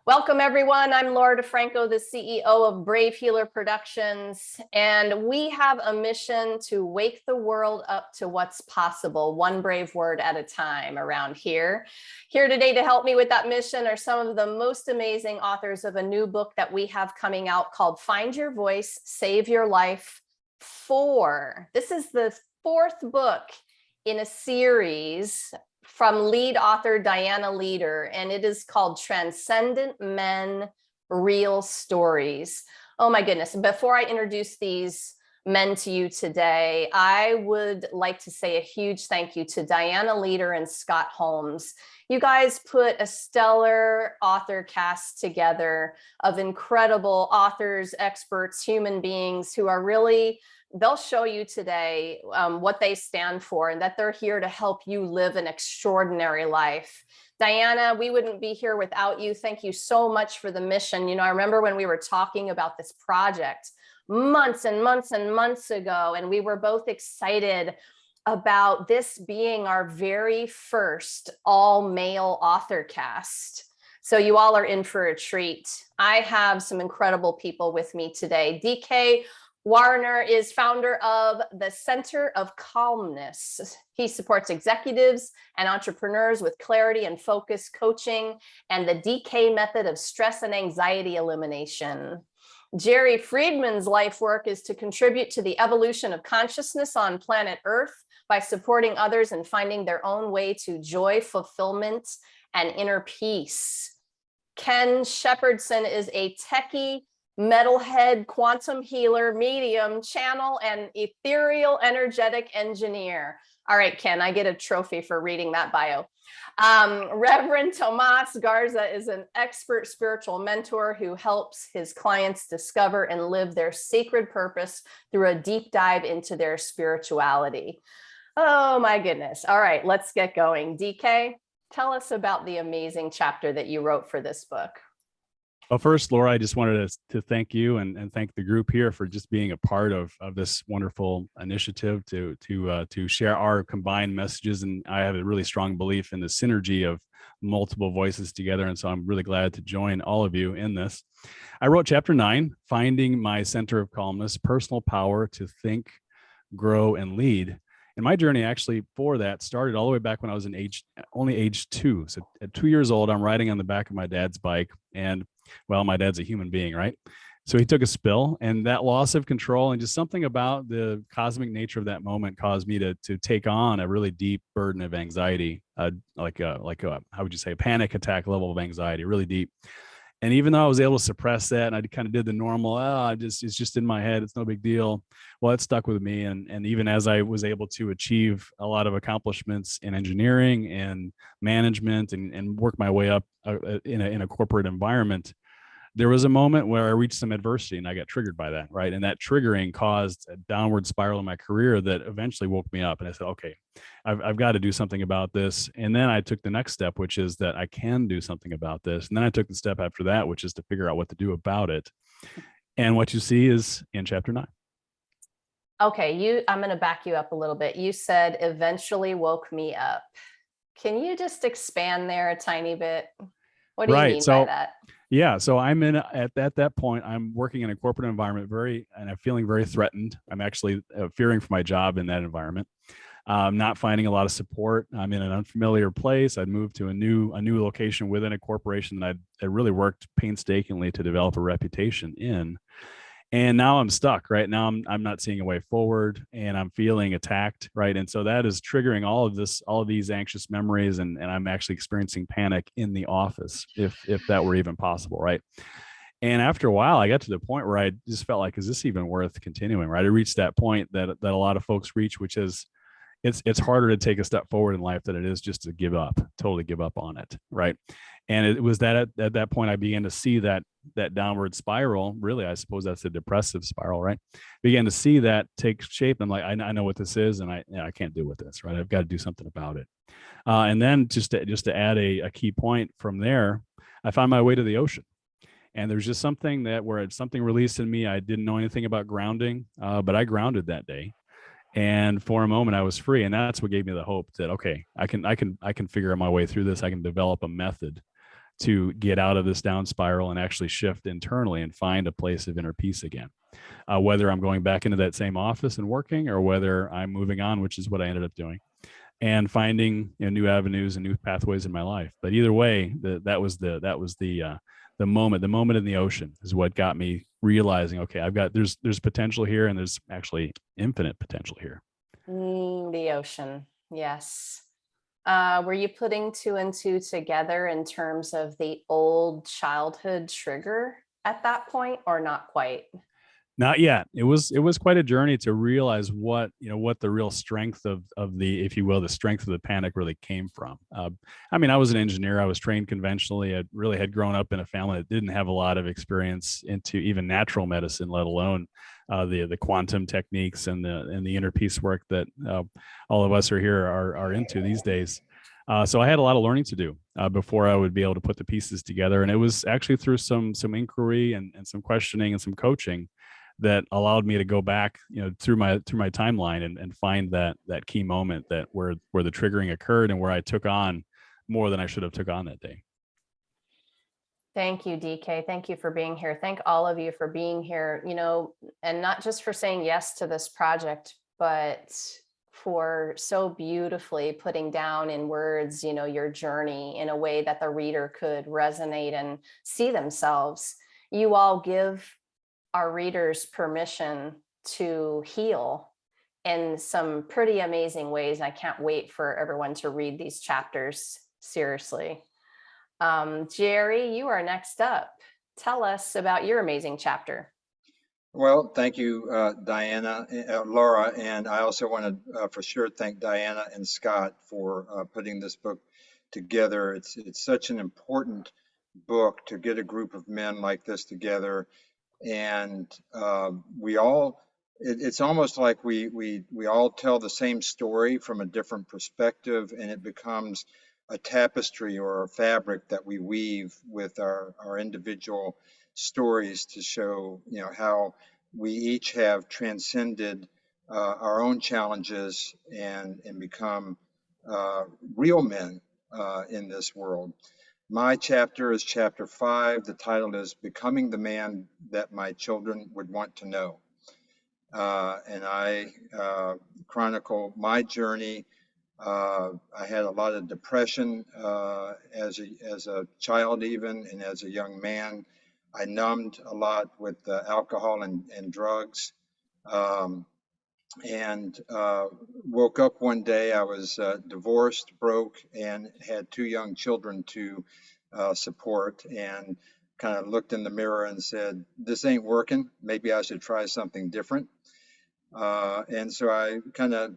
Welcome, everyone. I'm Laura DeFranco, the CEO of Brave Healer Productions, and we have a mission to wake the world up to what's possible, one brave word at a time around here. Here today to help me with that mission are some of the most amazing authors of a new book that we have coming out called Find Your Voice, Save Your Life 4. This is the fourth book in a series from lead author Diana Leader, and it is called Transcendent Men, Real Stories. Oh my goodness. Before I introduce these men to you today, I would like to say a huge thank you to Diana Leader and Scott Holmes. You guys put a stellar author cast together of incredible authors, experts, human beings who are really, they'll show you today what they stand for and that they're here to help you live an extraordinary life. Diana, we wouldn't be here without you. Thank you so much for the mission. You know, I remember when we were talking about this project months and months and months ago, and we were both excited about this being our very first all-male author cast. So you all are in for a treat. I have some incredible people with me today. DK Warinner is founder of the Center of Calmness. He supports executives and entrepreneurs with clarity and focus coaching and the DK method of stress and anxiety elimination. Jerry Friedman's life work is to contribute to the evolution of consciousness on planet Earth by supporting others and finding their own way to joy, fulfillment, and inner peace. Ken Shepardson is a techie, metalhead, quantum healer, medium, channel, and ethereal energetic engineer. All right, Ken, I get a trophy for reading that bio. Reverend Tomás Garza is an expert spiritual mentor who helps his clients discover and live their sacred purpose through a deep dive into their spirituality. Oh my goodness. All right, let's get going. DK, tell us about the amazing chapter that you wrote for this book. Well, first, Laura, I just wanted to thank you and thank the group here for just being a part of this wonderful initiative to share our combined messages. And I have a really strong belief in the synergy of multiple voices together. And so I'm really glad to join all of you in this. I wrote chapter 9, Finding My Center of Calmness, Personal Power to Think, Grow, and Lead. And my journey actually for that started all the way back when I was only age 2. So at 2 years old, I'm riding on the back of my dad's bike, and well, my dad's a human being, right? So he took a spill, and that loss of control and just something about the cosmic nature of that moment caused me to take on a really deep burden of anxiety, like a how would you say, a panic attack level of anxiety, really deep. And even though I was able to suppress that and I kind of did the normal, it's just in my head, it's no big deal. Well, it stuck with me. And even as I was able to achieve a lot of accomplishments in engineering and management and work my way up in a corporate environment, there was a moment where I reached some adversity and I got triggered by that, right? And that triggering caused a downward spiral in my career that eventually woke me up. And I said, okay, I've got to do something about this. And then I took the next step, which is that I can do something about this. And then I took the step after that, which is to figure out what to do about it. And what you see is in chapter 9. Okay, I'm going to back you up a little bit. You said eventually woke me up. Can you just expand there a tiny bit? What do you mean by that? Yeah, so I'm at that point, I'm working in a corporate environment, and I'm feeling very threatened. I'm actually fearing for my job in that environment. Not finding a lot of support. I'm in an unfamiliar place. I'd moved to a new location within a corporation that I really worked painstakingly to develop a reputation in. And now I'm stuck, right? Now I'm not seeing a way forward, and I'm feeling attacked, right? And so that is triggering all of these anxious memories, and I'm actually experiencing panic in the office, if that were even possible, right? And after a while, I got to the point where I just felt like, is this even worth continuing, right? I reached that point that a lot of folks reach, which is it's harder to take a step forward in life than it is just to totally give up on it, right? And it was that at that point I began to see that downward spiral. Really, I suppose that's a depressive spiral, right? Began to see that take shape. I'm like, I know what this is, and I can't deal with this, right? I've got to do something about it. And then just to add a key point from there, I found my way to the ocean. And there's just something something released in me. I didn't know anything about grounding, but I grounded that day. And for a moment I was free. And that's what gave me the hope that, okay, I can figure out my way through this. I can develop a method to get out of this down spiral and actually shift internally and find a place of inner peace again. Whether I'm going back into that same office and working, or whether I'm moving on, which is what I ended up doing, and finding new avenues and new pathways in my life. But either way, that was the moment in the ocean is what got me realizing, okay, there's potential here, and there's actually infinite potential here. The ocean, yes. Were you putting two and two together in terms of the old childhood trigger at that point, or not quite? Not yet. It was quite a journey to realize what the real strength of the, if you will, the strength of the panic really came from. I mean, I was an engineer. I was trained conventionally. I really had grown up in a family that didn't have a lot of experience into even natural medicine, let alone the quantum techniques and the inner peace work that all of us are into these days. So I had a lot of learning to do before I would be able to put the pieces together. And it was actually through some inquiry and some questioning and some coaching that allowed me to go back, through my timeline and find that key moment that where the triggering occurred and where I took on more than I should have took on that day. Thank you, DK. Thank you for being here. Thank all of you for being here, and not just for saying yes to this project, but for so beautifully putting down in words, your journey in a way that the reader could resonate and see themselves. You all give our readers permission to heal in some pretty amazing ways. I can't wait for everyone to read these chapters seriously. Jerry, you are next up. Tell us about your amazing chapter. Well, thank you, Diana, Laura, and I also want to for sure thank Diana and Scott for putting this book together. It's such an important book to get a group of men like this together, and it's almost like we all tell the same story from a different perspective, and it becomes a tapestry or a fabric that we weave with our individual stories to show, how we each have transcended our own challenges and become real men in this world. My chapter is chapter 5. The title is Becoming the Man That My Children Would Want to Know. And I chronicle my journey. I had a lot of depression as a child even, and as a young man. I numbed a lot with alcohol and drugs. And woke up one day. I was divorced, broke, and had 2 young children to support, and kind of looked in the mirror and said, this ain't working. Maybe I should try something different. And so I kind of,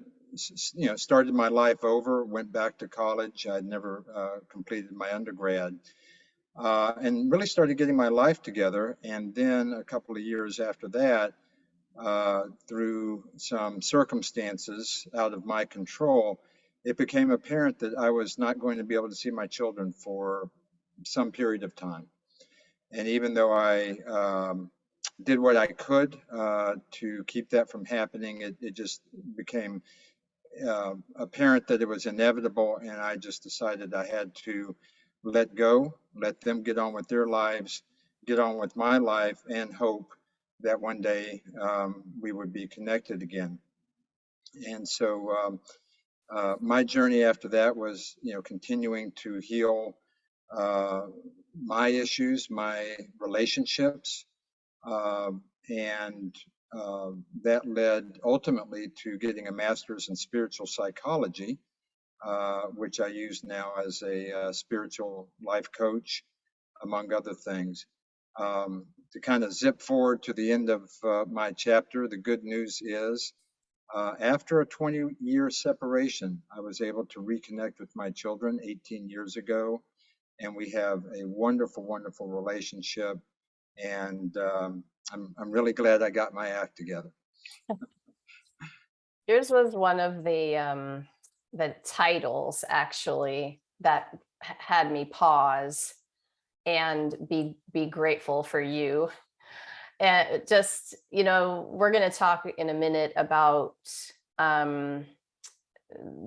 started my life over, went back to college. I'd never completed my undergrad, and really started getting my life together. And then a couple of years after that, through some circumstances out of my control, it became apparent that I was not going to be able to see my children for some period of time. And even though I did what I could to keep that from happening, it just became apparent that it was inevitable, and I just decided I had to let go, let them get on with their lives, get on with my life, and hope that one day we would be connected again. And so my journey after that was, continuing to heal my issues, my relationships, and that led ultimately to getting a master's in spiritual psychology, which I use now as a spiritual life coach, among other things. To kind of zip forward to the end of my chapter, the good news is after a 20-year separation, I was able to reconnect with my children 18 years ago, and we have a wonderful, wonderful relationship. And I'm really glad I got my act together. Yours was one of the titles actually that had me pause and be grateful for you. And just, we're going to talk in a minute about the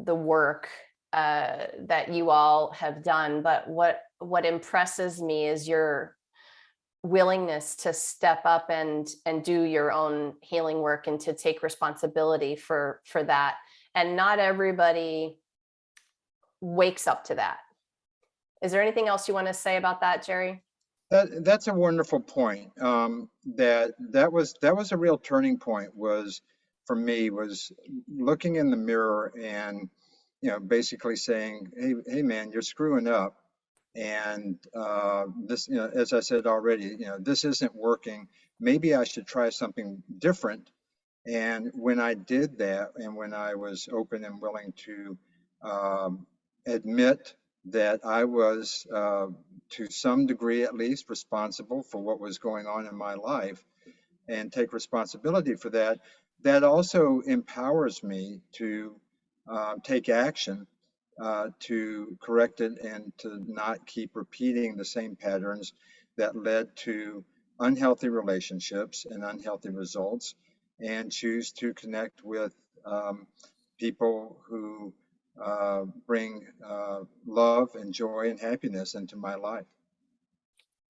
work that you all have done. But what what impresses me is your willingness to step up and do your own healing work and to take responsibility for that. And not everybody wakes up to that. Is there anything else you want to say about that, Jerry? That's a wonderful point. That was a real turning point, was for me, was looking in the mirror and, basically saying, hey man, you're screwing up. And this, as I said already, this isn't working. Maybe I should try something different. And when I did that, and when I was open and willing to admit that I was, to some degree at least, responsible for what was going on in my life, and take responsibility for that, that also empowers me to take action, to correct it, and to not keep repeating the same patterns that led to unhealthy relationships and unhealthy results, and choose to connect with people who bring love and joy and happiness into my life.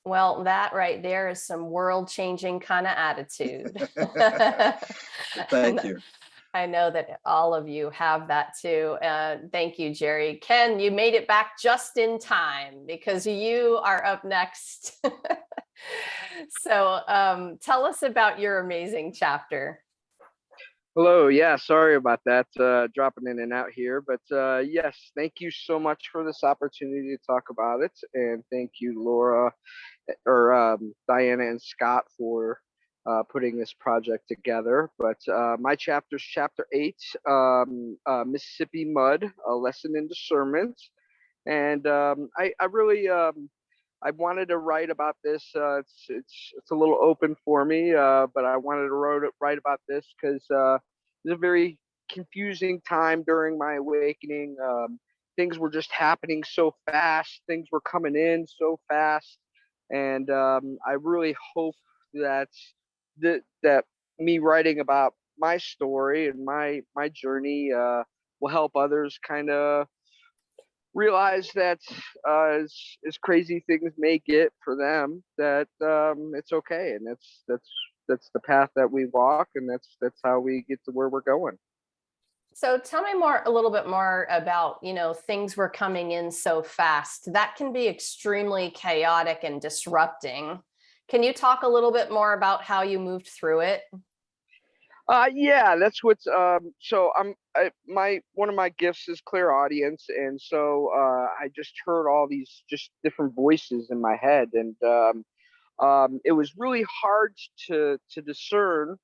Well, that right there is some world-changing kind of attitude. Thank you. I know that all of you have that too. Thank you, Jerry. Ken, you made it back just in time because you are up next. So tell us about your amazing chapter. Hello. Yeah, sorry about that, dropping in and out here. But yes, thank you so much for this opportunity to talk about it. And thank you, Laura, or Diana and Scott, for putting this project together. But my chapter's chapter 8, Mississippi Mud, a lesson in discernment. And I really I wanted to write about this. It's a little open for me, but I wanted to write about this because it was a very confusing time during my awakening. Things were just happening so fast. Things were coming in so fast, and I really hope that that me writing about my story and my journey will help others kind of realize that as crazy things may get for them, that it's okay, and that's the path that we walk, and that's how we get to where we're going. So tell me a little bit more about, things were coming in so fast. That can be extremely chaotic and disrupting. Can you talk a little bit more about how you moved through it? Yeah, that's what's so one of my gifts is clairaudience, and so I just heard all these just different voices in my head, and it was really hard to discern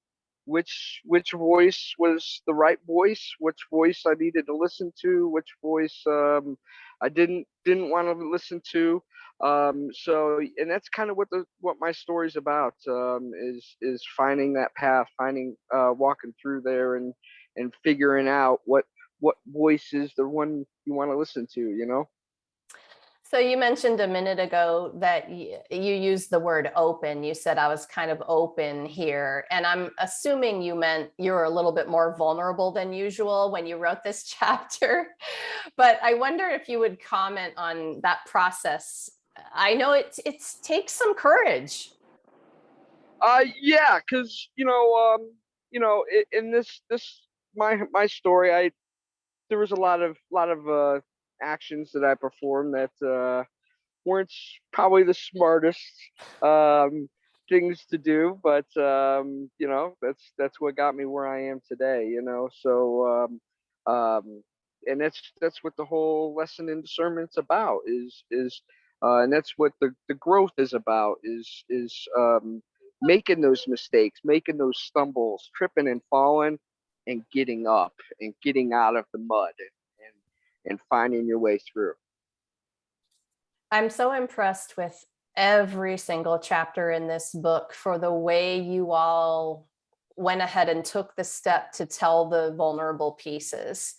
which voice was the right voice, which voice I needed to listen to, which voice I didn't want to listen to. So, and that's kind of what my story's about, is finding that path, walking through there, and figuring out what voice is the one you want to listen to. So you mentioned a minute ago that you used the word open. You said I was kind of open here. And I'm assuming you meant you were a little bit more vulnerable than usual when you wrote this chapter. But I wonder if you would comment on that process. I know it takes some courage. Yeah, because in this my story, there was a lot of actions that I performed that weren't probably the smartest things to do, but that's what got me where I am today. So and that's what the whole lesson in discernment's about, is and that's what the growth is about, is making those mistakes, making those stumbles, tripping and falling, and getting up and getting out of the mud, and finding your way through. I'm so impressed with every single chapter in this book for the way you all went ahead and took the step to tell the vulnerable pieces.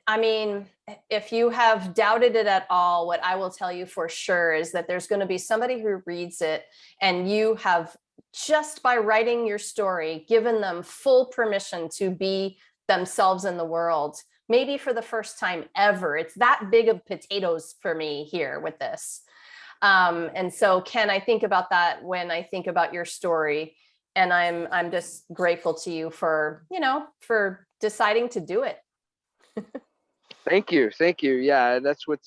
I mean, if you have doubted it at all, what I will tell you for sure is that there's going to be somebody who reads it, and you have, just by writing your story, given them full permission to be themselves in the world maybe for the first time ever. It's that big of potatoes for me here with this. And so, Ken, I think about that when I think about your story, and I'm just grateful to you for, for deciding to do it. Thank you. Yeah, that's what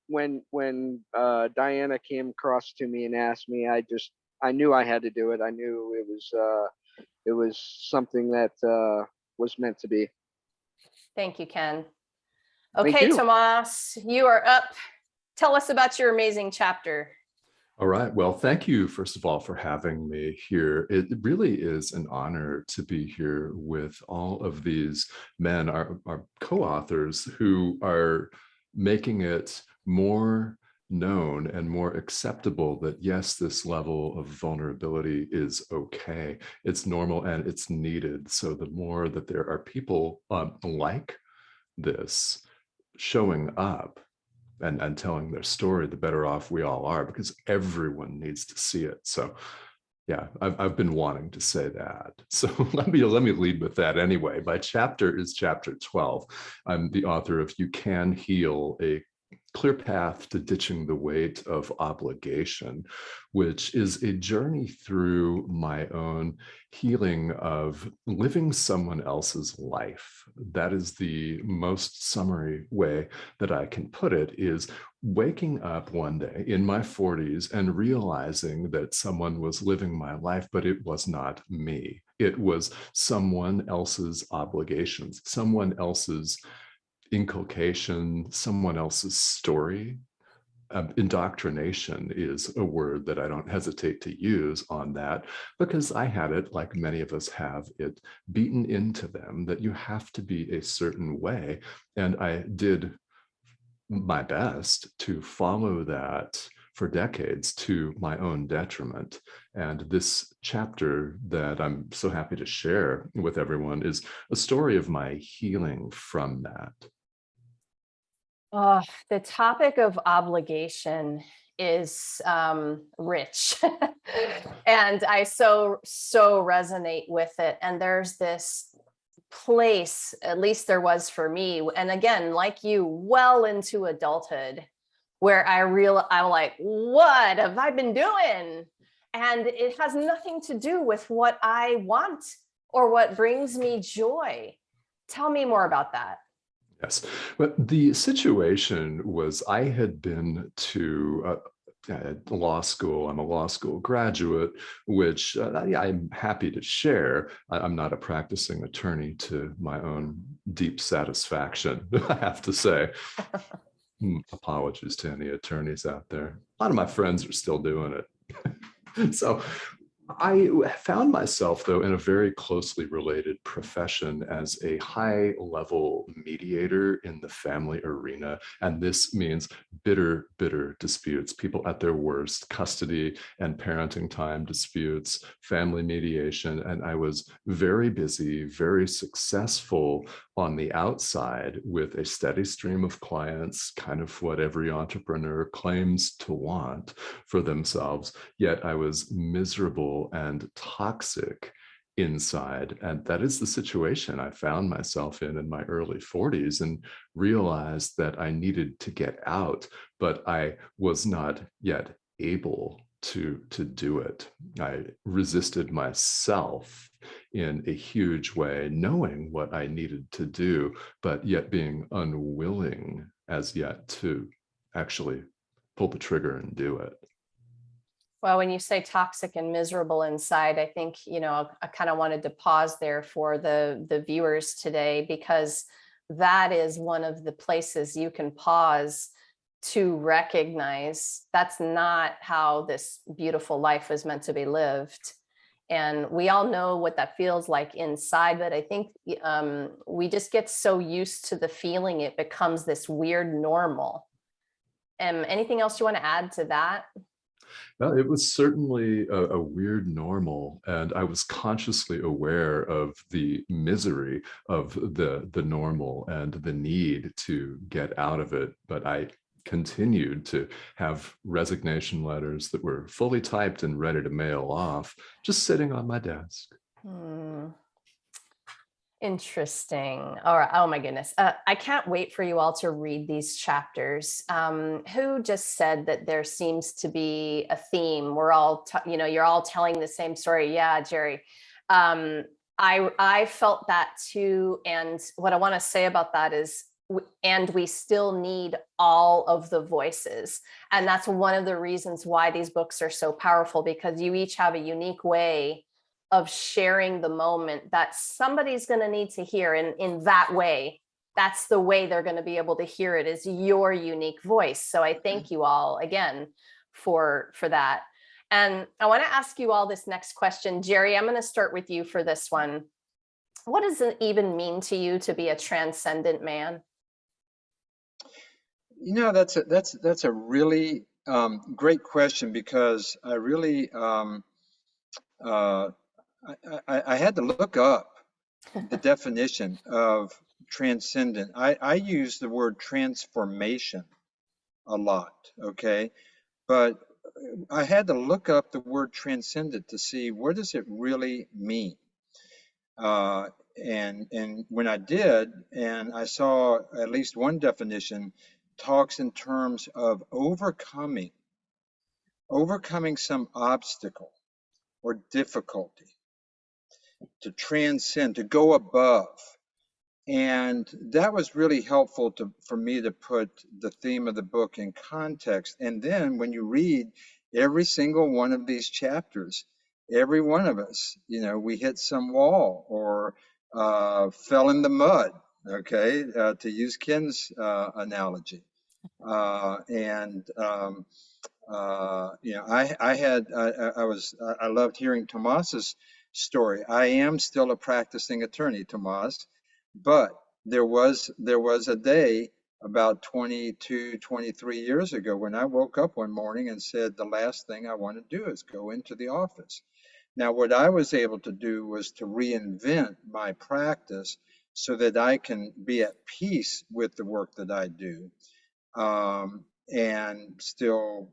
when Diana came across to me and asked me, I knew I had to do it. I knew it was something that was meant to be. Thank you, Ken. Thank Okay, you. Tomás, you are up. Tell us about your amazing chapter. All right. Well, thank you, first of all, for having me here. It really is an honor to be here with all of these men, our co-authors, who are making it more known and more acceptable that, yes, this level of vulnerability is okay. It's normal and it's needed. So the more that there are people like this showing up and telling their story, the better off we all are, because everyone needs to see it. So yeah, I've been wanting to say that. So let me lead with that anyway. My chapter is chapter 12. I'm the author of You Can Heal, a clear path to ditching the weight of obligation, which is a journey through my own healing of living someone else's life. That is the most summary way that I can put it, is waking up one day in my 40s and realizing that someone was living my life, but it was not me. It was someone else's obligations, someone else's inculcation, someone else's story. Indoctrination is a word that I don't hesitate to use on that, because I had it, like many of us have it, beaten into them that you have to be a certain way. And I did my best to follow that for decades to my own detriment. And this chapter that I'm so happy to share with everyone is a story of my healing from that. Oh, the topic of obligation is rich. And I so resonate with it. And there's this place, at least there was for me, and again, like you, well into adulthood, where I'm like, what have I been doing? And it has nothing to do with what I want or what brings me joy. Tell me more about that. Yes, but the situation was I had been to law school. I'm a law school graduate, which I'm happy to share. I'm not a practicing attorney to my own deep satisfaction, I have to say. Apologies to any attorneys out there. A lot of my friends are still doing it. So I found myself, though, in a very closely related profession as a high-level mediator in the family arena. And this means bitter, bitter disputes, people at their worst, custody and parenting time disputes, family mediation. And I was very busy, very successful on the outside with a steady stream of clients, kind of what every entrepreneur claims to want for themselves. Yet I was miserable and toxic inside. And that is the situation I found myself in my early 40s, and realized that I needed to get out, but I was not yet able to do it. I resisted myself in a huge way, knowing what I needed to do, but yet being unwilling as yet to actually pull the trigger and do it. Well, when you say toxic and miserable inside, I think, I kind of wanted to pause there for the viewers today, because that is one of the places you can pause to recognize that's not how this beautiful life is meant to be lived. And we all know what that feels like inside, but I think we just get so used to the feeling, it becomes this weird normal. Anything else you want to add to that? Well, it was certainly a weird normal, and I was consciously aware of the misery of the normal and the need to get out of it. But I continued to have resignation letters that were fully typed and ready to mail off, just sitting on my desk. Interesting. All right. Oh my goodness. I can't wait for you all to read these chapters. Who just said that there seems to be a theme? We're all, you're all telling the same story. Yeah, Jerry. I felt that too. And what I want to say about that is, and we still need all of the voices. And that's one of the reasons why these books are so powerful, because you each have a unique way of sharing the moment that somebody's going to need to hear. And in that way, that's the way they're going to be able to hear it, is your unique voice. So I thank you all again for that. And I want to ask you all this next question. Jerry, I'm going to start with you for this one. What does it even mean to you to be a transcendent man? You know, that's a really great question, because I really I had to look up the definition of transcendent. I use the word transformation a lot, okay? But I had to look up the word transcendent to see what does it really mean. And when I did, and I saw at least one definition, talks in terms of overcoming some obstacle or difficulty, to transcend, to go above. And that was really helpful for me to put the theme of the book in context. And then when you read every single one of these chapters, every one of us, we hit some wall or fell in the mud, okay, to use Ken's analogy. I loved hearing Tomás's story. I am still a practicing attorney, Tomás, but there was a day about 22, 23 years ago when I woke up one morning and said, the last thing I want to do is go into the office. Now, what I was able to do was to reinvent my practice so that I can be at peace with the work that I do. And still,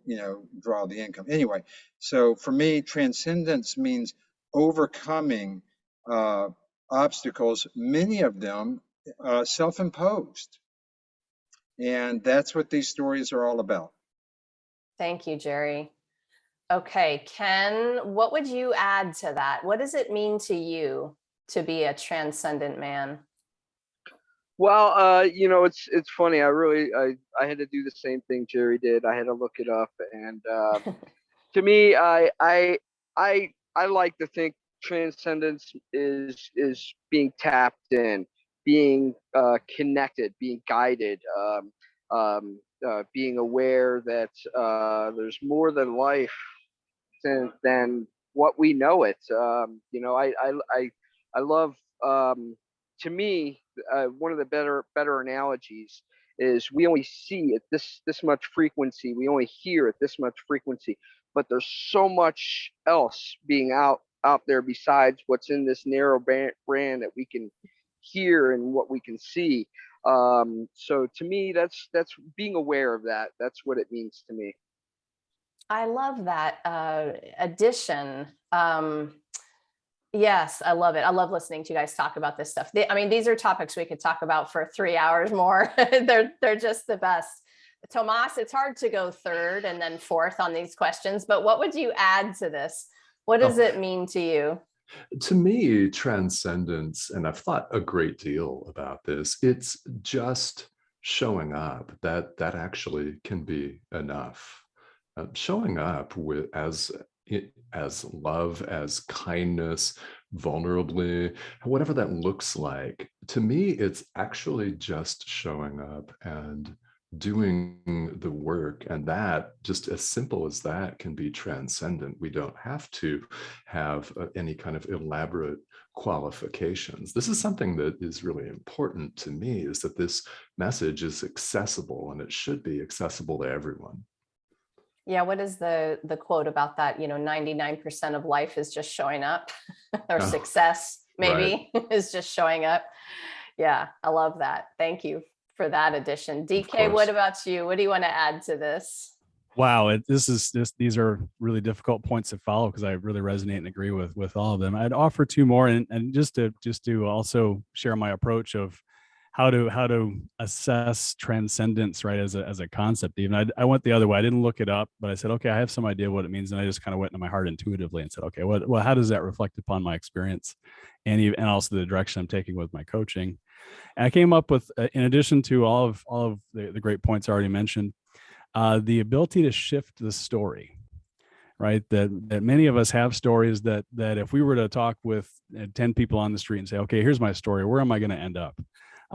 draw the income. Anyway, so for me, transcendence means overcoming obstacles, many of them self-imposed. And that's what these stories are all about. Thank you, Jerry. Okay, Ken, what would you add to that? What does it mean to you to be a transcendent man? Well, it's funny. I had to do the same thing Jerry did. I had to look it up, and to me, I like to think transcendence is being tapped in, being connected, being guided, being aware that there's more than life than what we know it. I love, to me, one of the better analogies is we only see at this much frequency, we only hear at this much frequency, but there's so much else being out there besides what's in this narrow band that we can hear and what we can see. So to me, that's being aware of that. That's what it means to me. I love that addition. Yes, I love it. I love listening to you guys talk about this stuff. These are topics we could talk about for 3 hours more. They're just the best. Tomás, it's hard to go third and then fourth on these questions, but what would you add to this? What does it mean to you? To me, transcendence, and I've thought a great deal about this, it's just showing up. That actually can be enough. Showing up as love, as kindness, vulnerably, whatever that looks like. To me, it's actually just showing up and doing the work, and that, just as simple as that, can be transcendent. We don't have to have any kind of elaborate qualifications. This is something that is really important to me, is that this message is accessible, and it should be accessible to everyone. Yeah, what is the quote about that? 99% of life is just showing up, or success maybe is just showing up. Yeah, I love that. Thank you for that addition. DK, what about you? What do you want to add to this? Wow, these are really difficult points to follow because I really resonate and agree with all of them. I'd offer two more, and just to also share my approach of how to assess transcendence, right, as a concept. Even I went the other way. I didn't look it up, but I said, okay, I have some idea what it means, and I just kind of went into my heart intuitively and said, okay, well, how does that reflect upon my experience, and also the direction I'm taking with my coaching? And I came up with, in addition to all of the great points I already mentioned, the ability to shift the story, right? That many of us have stories that if we were to talk with 10 people on the street and say, okay, here's my story, where am I going to end up?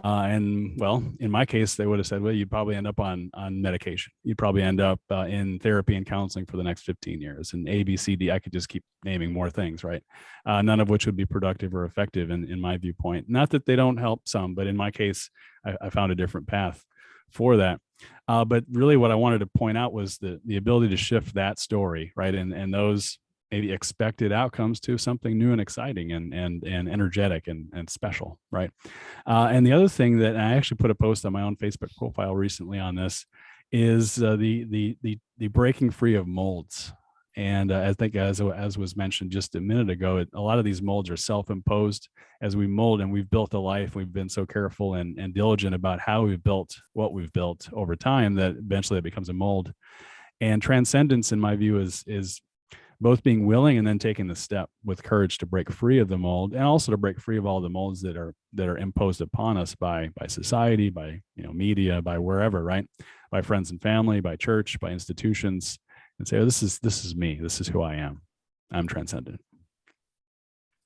And well, in my case, they would have said, well, you'd probably end up on medication. You'd probably end up in therapy and counseling for the next 15 years, and A, B, C, D. I could just keep naming more things, right? None of which would be productive or effective in my viewpoint. Not that they don't help some, but in my case, I found a different path for that. But really, what I wanted to point out was the ability to shift that story, right, and those maybe expected outcomes to something new and exciting and energetic and special, right? And the other thing that I actually put a post on my own Facebook profile recently on this is the breaking free of molds. And I think as was mentioned just a minute ago, a lot of these molds are self-imposed as we mold, and we've built a life. We've been so careful and diligent about how we've built what we've built over time that eventually it becomes a mold. And transcendence, in my view, is both being willing and then taking the step with courage to break free of the mold, and also to break free of all the molds that are imposed upon us by society, by media, by wherever, right? By friends and family, by church, by institutions, and say, oh, this is me. This is who I am. I'm transcendent.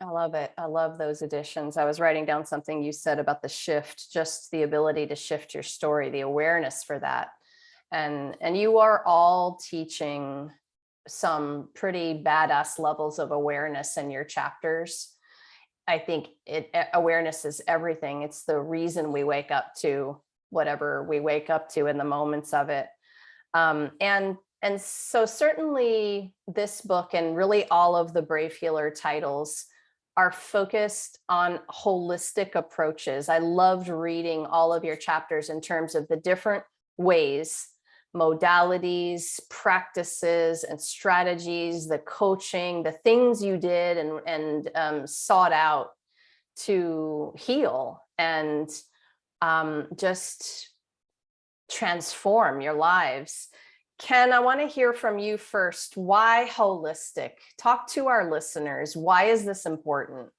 I love it. I love those additions. I was writing down something you said about the shift, just the ability to shift your story, the awareness for that. And you are all teaching some pretty badass levels of awareness in your chapters. I think awareness is everything. It's the reason we wake up to whatever we wake up to in the moments of it. And so certainly this book and really all of the Brave Healer titles are focused on holistic approaches. I loved reading all of your chapters in terms of the different ways, modalities, practices, and strategies, the coaching, the things you did and sought out to heal and just transform your lives. Ken, I want to hear from you first. Why holistic? Talk to our listeners. Why is this important?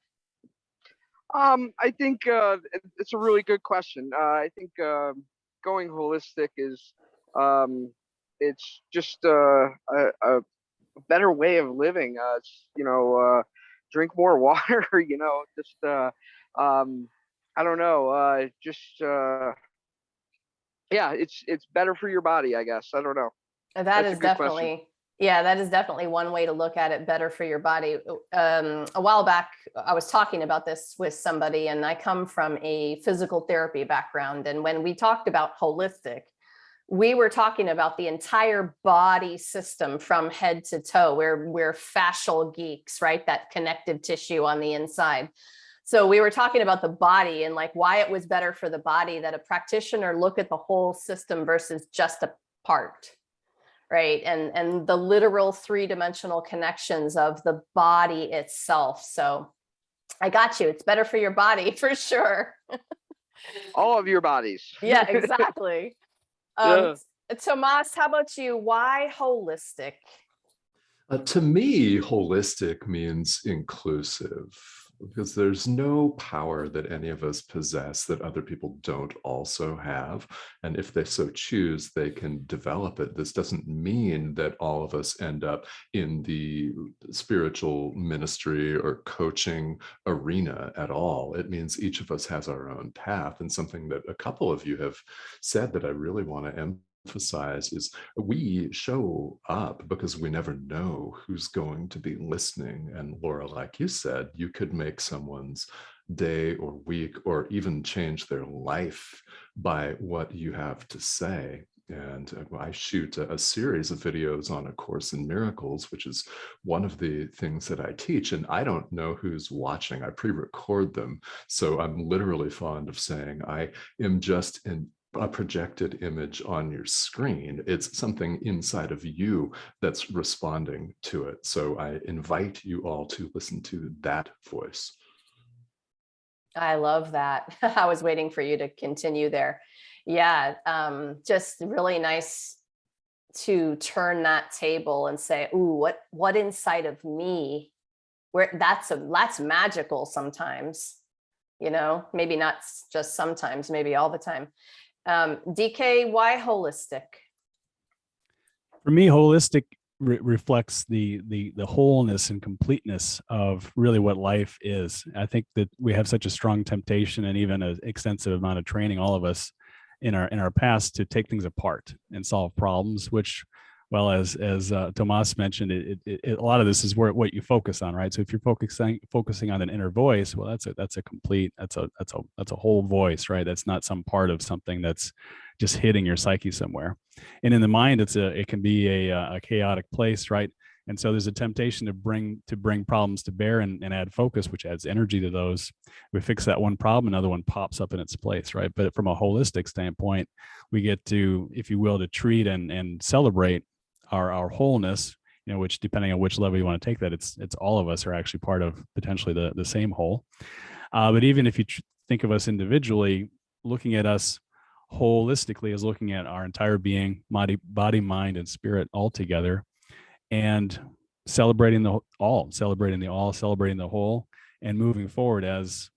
I think it's a really good question. I think going holistic is it's just a better way of living. Drink more water. Just I don't know. Yeah, it's better for your body, I guess. I don't know. That is definitely, that is definitely one way to look at it, better for your body. A while back, I was talking about this with somebody, and I come from a physical therapy background. And when we talked about holistic, we were talking about the entire body system from head to toe. We're fascial geeks, right? That connective tissue on the inside. So we were talking about the body and like why it was better for the body that a practitioner look at the whole system versus just a part. Right. And the literal three-dimensional connections of the body itself. So I got you. It's better for your body for sure. All of your bodies. Yeah, exactly. Tomás, how about you? Why holistic? To me, holistic means inclusive, because there's no power that any of us possess that other people don't also have. And if they so choose, they can develop it. This doesn't mean that all of us end up in the spiritual ministry or coaching arena at all. It means each of us has our own path. And something that a couple of you have said that I really want to emphasize is we show up because we never know who's going to be listening. And Laura, like you said, you could make someone's day or week or even change their life by what you have to say. And I shoot a series of videos on A Course in Miracles, which is one of the things that I teach. And I don't know who's watching. I pre-record them. So I'm literally fond of saying I am just an a projected image on your screen. It's something inside of you that's responding to it. So I invite you all to listen to that voice. I love that. I was waiting for you to continue there. Yeah, just really nice to turn that table and say, ooh, what inside of me, where that's magical sometimes, you know, maybe not just sometimes, maybe all the time. DK, why holistic? For me, holistic reflects the wholeness and completeness of really what life is. I think that we have such a strong temptation and even an extensive amount of training, all of us in our past, to take things apart and solve problems, which, well, as Tomás mentioned, a lot of this is what you focus on, right? So if you're focusing on an inner voice, well, that's a whole voice, right? That's not some part of something that's just hitting your psyche somewhere. And in the mind, it can be a chaotic place, right? And so there's a temptation to bring problems to bear and add focus, which adds energy to those. We fix that one problem, another one pops up in its place, right? But from a holistic standpoint, we get to, if you will, to treat and celebrate our wholeness, you know, which, depending on which level you want to take that, it's all of us are actually part of potentially the same whole. But even if you think of us individually, looking at us holistically is looking at our entire being, body, mind, and spirit all together, and celebrating the all, celebrating the whole, and moving forward as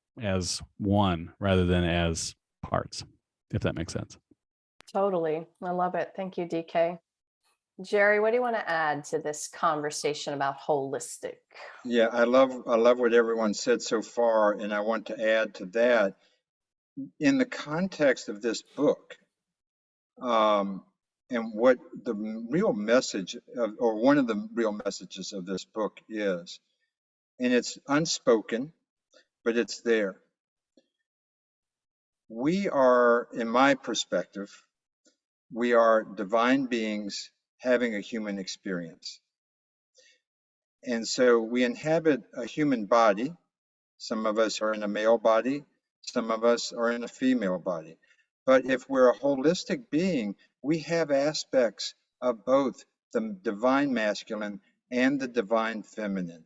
one rather than as parts, if that makes sense. Totally. I love it. Thank you, DK. Jerry, what do you want to add to this conversation about holistic? Yeah, I love what everyone said so far, and I want to add to that, in the context of this book, and what the real message or one of the real messages of this book is, and it's unspoken, but it's there. We are, in my perspective, we are divine beings having a human experience. And so we inhabit a human body. Some of us are in a male body, some of us are in a female body. But if we're a holistic being, we have aspects of both the divine masculine and the divine feminine.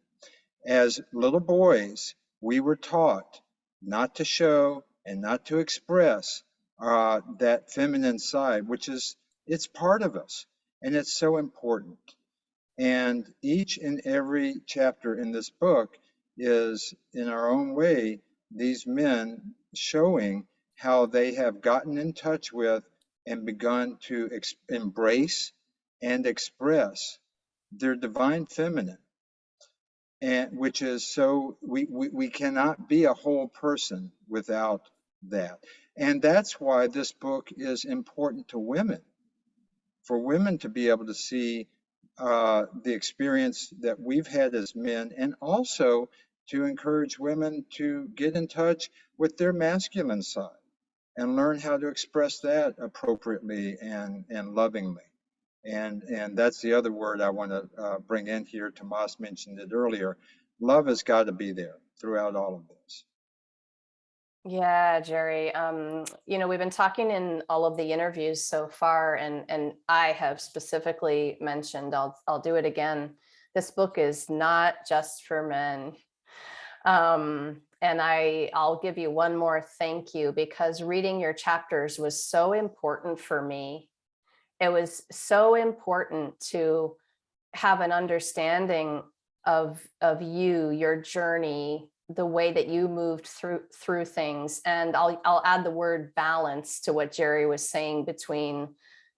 As little boys, we were taught not to show and not to express that feminine side, it's part of us, and it's so important. And each and every chapter in this book is, in our own way, these men showing how they have gotten in touch with and begun to embrace and express their divine feminine, and which is so we cannot be a whole person without that. And that's why this book is important to women, for women to be able to see the experience that we've had as men, and also to encourage women to get in touch with their masculine side and learn how to express that appropriately and lovingly. And that's the other word I want to bring in here. Tomás mentioned it earlier. Love has got to be there throughout all of this. Yeah, Jerry. You know, we've been talking in all of the interviews so far, and I have specifically mentioned, I'll do it again, this book is not just for men. And I'll give you one more thank you, because reading your chapters was so important for me. It was so important to have an understanding of you, your journey, the way that you moved through things. And I'll add the word balance to what Jerry was saying between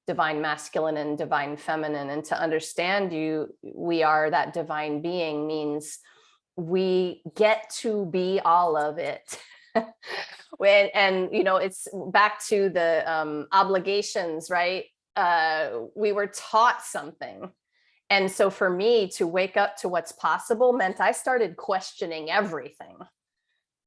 divine masculine and divine feminine. And to understand we are that divine being means we get to be all of it. And you know, it's back to the obligations, right? We were taught something. And so for me to wake up to what's possible meant I started questioning everything.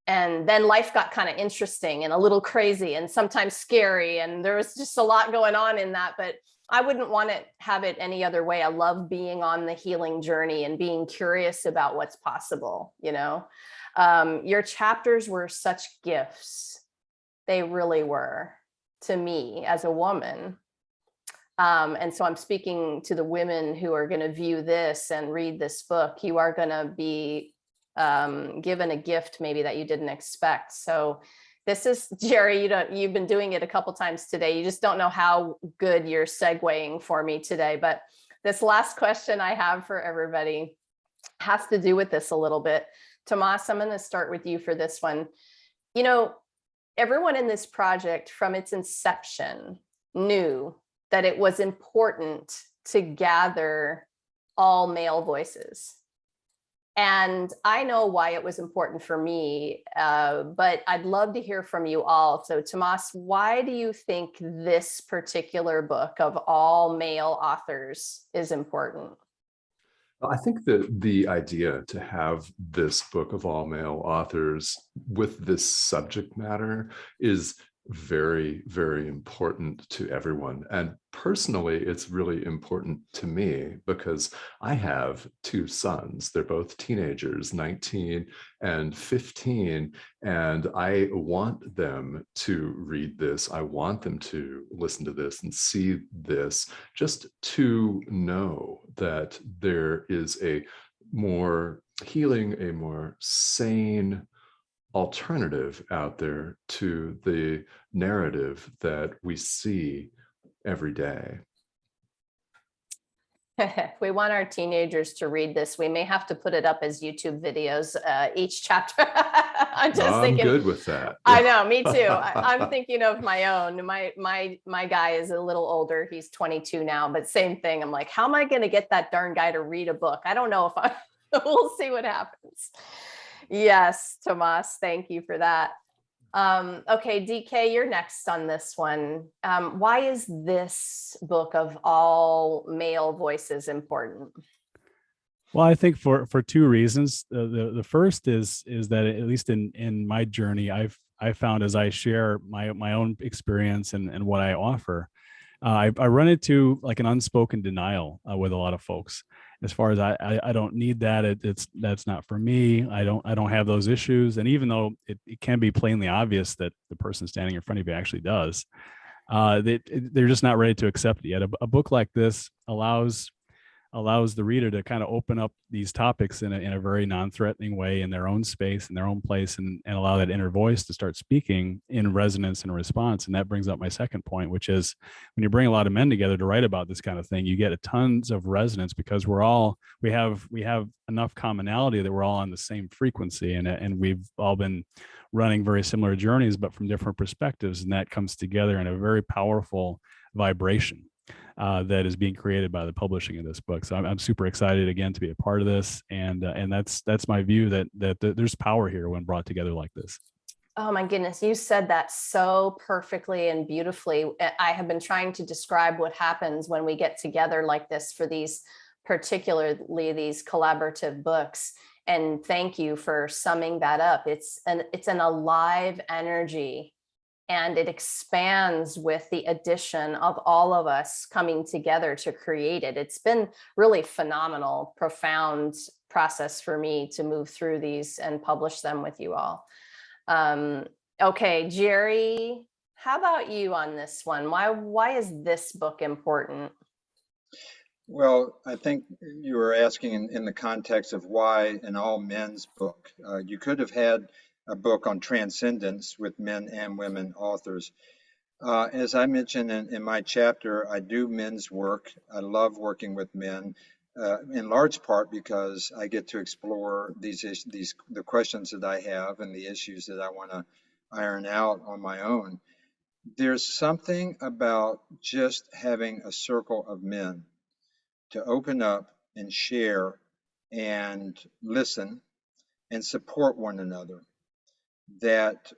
And then life got kind of interesting and a little crazy and sometimes scary. And there was just a lot going on in that, but I wouldn't want to have it any other way. I love being on the healing journey and being curious about what's possible, you know. Your chapters were such gifts. They really were, to me as a woman. And so I'm speaking to the women who are going to view this and read this book. You are going to be given a gift maybe that you didn't expect. So this is, Jerry, you've been doing it a couple times today. You just don't know how good you're segueing for me today. But this last question I have for everybody has to do with this a little bit. Tomás, I'm going to start with you for this one. You know, everyone in this project from its inception knew that it was important to gather all male voices. And I know why it was important for me, but I'd love to hear from you all. So Tomás, why do you think this particular book of all male authors is important? I think that the idea to have this book of all male authors with this subject matter is very, very important to everyone. And personally, it's really important to me because I have two sons. They're both teenagers, 19 and 15, and I want them to read this. I want them to listen to this and see this, just to know that there is a more healing, a more sane alternative out there to the narrative that we see every day. We want our teenagers to read this. We may have to put it up as YouTube videos, each chapter. I'm thinking, good with that. I know, me too. I'm thinking of my own. My guy is a little older. He's 22 now, but same thing. I'm like, how am I going to get that darn guy to read a book? I don't know if we'll see what happens. Yes, Tomás, thank you for that. Okay, DK, you're next on this one. Why is this book of all male voices important? Well, I think for two reasons. The first is that at least in my journey, I found as I share my own experience and what I offer, I run into like an unspoken denial with a lot of folks. As far as I don't need that, that's not for me. I don't have those issues. And even though it can be plainly obvious that the person standing in front of you actually does, they're just not ready to accept it yet. A book like this allows the reader to kind of open up these topics in a very non-threatening way in their own space, in their own place, and allow that inner voice to start speaking in resonance and response. And that brings up my second point, which is when you bring a lot of men together to write about this kind of thing, you get a tons of resonance because we have enough commonality that we're all on the same frequency, and we've all been running very similar journeys, but from different perspectives. And that comes together in a very powerful vibration that is being created by the publishing of this book. So I'm super excited again to be a part of this, and that's my view that there's power here when brought together like this. Oh my goodness, you said that so perfectly and beautifully. I have been trying to describe what happens when we get together like this for these, particularly these collaborative books. And thank you for summing that up. It's an alive energy. And it expands with the addition of all of us coming together to create it. It's been really phenomenal, profound process for me to move through these and publish them with you all. Okay, Jerry, how about you on this one? Why is this book important? Well, I think you were asking in the context of why an all men's book. You could have had a book on transcendence with men and women authors. As I mentioned in my chapter, I do men's work. I love working with men, in large part because I get to explore the questions that I have and the issues that I want to iron out on my own. There's something about just having a circle of men to open up and share and listen and support one another, that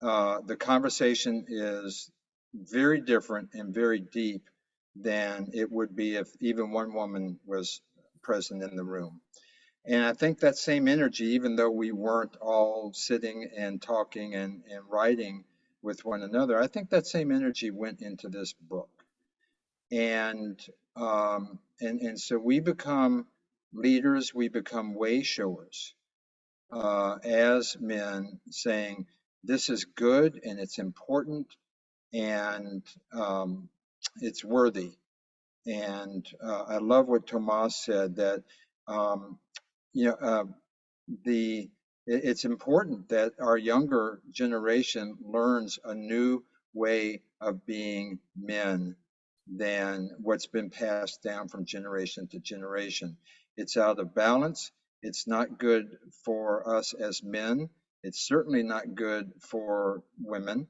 the conversation is very different and very deep than it would be if even one woman was present in the room. And I think that same energy, even though we weren't all sitting and talking and writing with one another, I think that same energy went into this book. And so we become leaders, we become way showers as men, saying this is good and it's important and it's worthy. And I love what Tomás said, that you know, it's important that our younger generation learns a new way of being men than what's been passed down from generation to generation. It's out of balance. It's not good for us as men. It's certainly not good for women.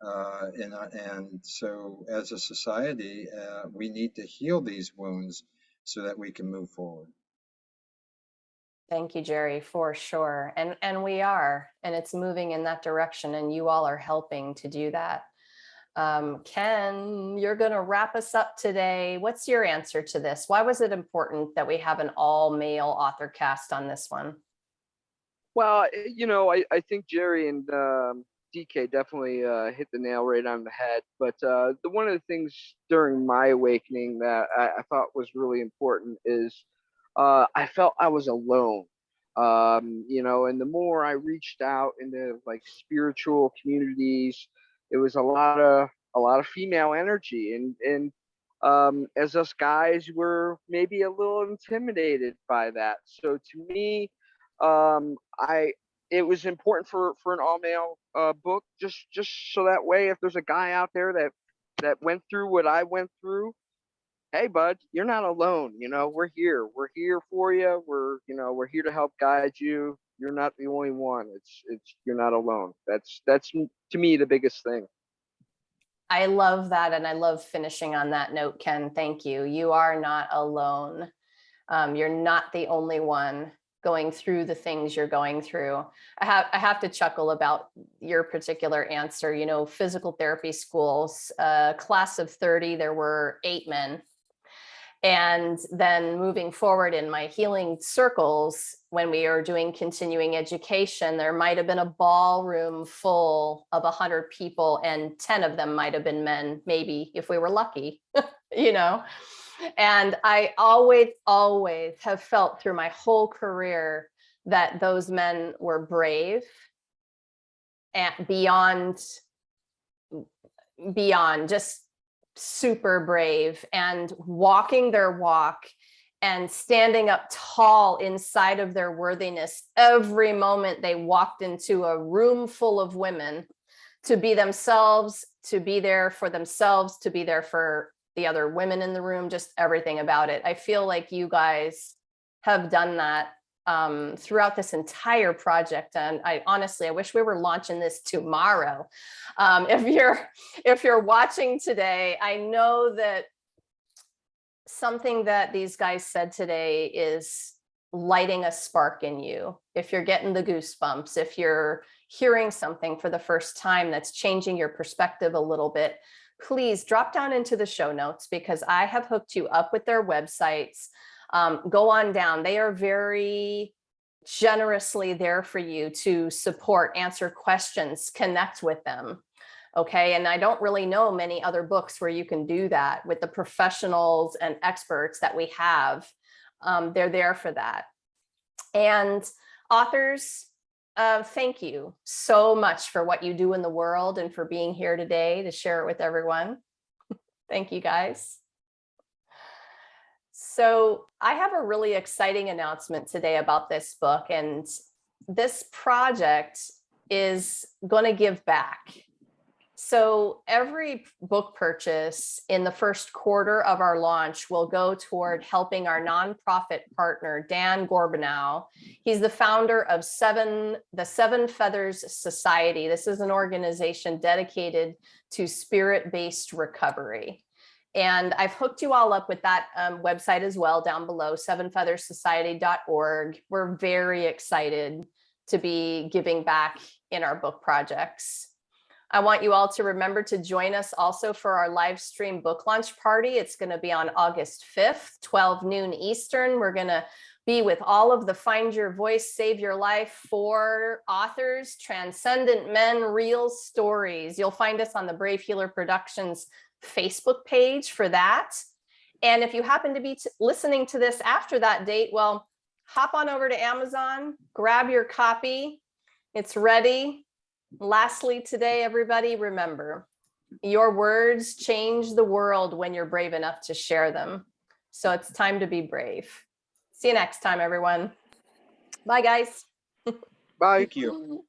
And so as a society, we need to heal these wounds so that we can move forward. Thank you, Jerry, for sure. And we are, and it's moving in that direction, and you all are helping to do that. Ken, you're going to wrap us up today. What's your answer to this? Why was it important that we have an all-male author cast on this one? Well, you know, I think Jerry and DK definitely hit the nail right on the head. But one of the things during my awakening that I thought was really important is I felt I was alone. You know, and the more I reached out into like spiritual communities, it was a lot of female energy, and as us guys, we're maybe a little intimidated by that. So to me, it was important for an all male book, just so that way, if there's a guy out there that went through what I went through, hey bud, you're not alone. You know, we're here for you. We're here to help guide you. You're not the only one. It's you're not alone. That's to me the biggest thing. I love that, and I love finishing on that note, Ken. Thank you. You are not alone. You're not the only one going through the things you're going through. I have to chuckle about your particular answer. You know, physical therapy schools, class of 30, there were 8 men. And then moving forward in my healing circles, when we are doing continuing education, there might have been a ballroom full of 100 people, and 10 of them might have been men, maybe, if we were lucky, you know. And I always have felt through my whole career that those men were brave and beyond just super brave, and walking their walk and standing up tall inside of their worthiness every moment they walked into a room full of women, to be themselves, to be there for themselves, to be there for the other women in the room, just everything about it. I feel like you guys have done that throughout this entire project. And I honestly wish we were launching this tomorrow. If you're watching today, I know that something that these guys said today is lighting a spark in you. If you're getting the goosebumps, if you're hearing something for the first time that's changing your perspective a little bit, please drop down into the show notes, because I have hooked you up with their websites. Go on down. They are very generously there for you to support, answer questions, connect with them. Okay. And I don't really know many other books where you can do that with the professionals and experts that we have. They're there for that. And authors, thank you so much for what you do in the world and for being here today to share it with everyone. Thank you, guys. So I have a really exciting announcement today about this book, and this project is going to give back. So every book purchase in the first quarter of our launch will go toward helping our nonprofit partner, Dan Gorbanow. He's the founder of the Seven Feathers Society. This is an organization dedicated to spirit-based recovery. And I've hooked you all up with that website as well down below, sevenfeathersociety.org. We're very excited to be giving back in our book projects. I want you all to remember to join us also for our live stream book launch party. It's going to be on August 5th, 12 noon Eastern. We're going to be with all of the Find Your Voice, Save Your Life 4 authors, Transcendent Men, Real Stories. You'll find us on the Brave Healer Productions Facebook page for that. And if you happen to be listening to this after that date, well, hop on over to Amazon, grab your copy. It's ready. Lastly, today, everybody, remember, Your words change the world when you're brave enough to share them. So it's time to be brave. See you next time, everyone. Bye, guys. Bye. Thank you.